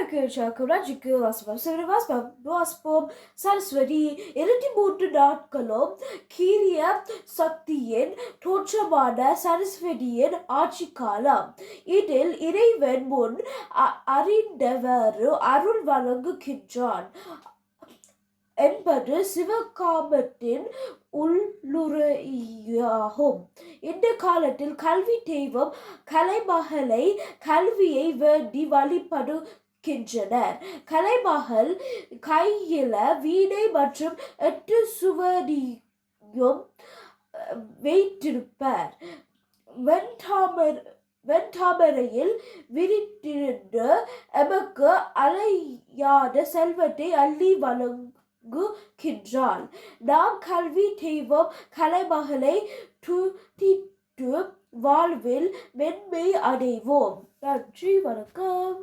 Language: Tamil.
ராஜிக்கு வாசப்பம் சிவரி வாசப்பம் சரஸ்வதி 23 நாட்களும் கீரிய சக்தியின் தோற்றமான சரஸ்வதியின் ஆட்சி காலம். இதில் இறைவன் முன் அறிந்தவர் அருள் வழங்குகின்றான் என்பது சிவகாமத்தின் உள்ளுரையாகும். இந்த காலத்தில் கல்வி தெய்வம் கலைமகளை கல்வியை வேண்டி வழிபடுகின்றனர். கலைமகள் கையில வீணை மற்றும் 8 சுவடியும் வைத்திருப்பார். வெண்தாமரையில் விரித்திருந்து எமக்கு அலையாத செல்வத்தை அள்ளி வழங்குகின்றாள். நாம் கல்வி தெய்வம் கலைமகளை துதித்து வாழ்வில் மென்மை அடைவோம். நன்றி, வணக்கம்.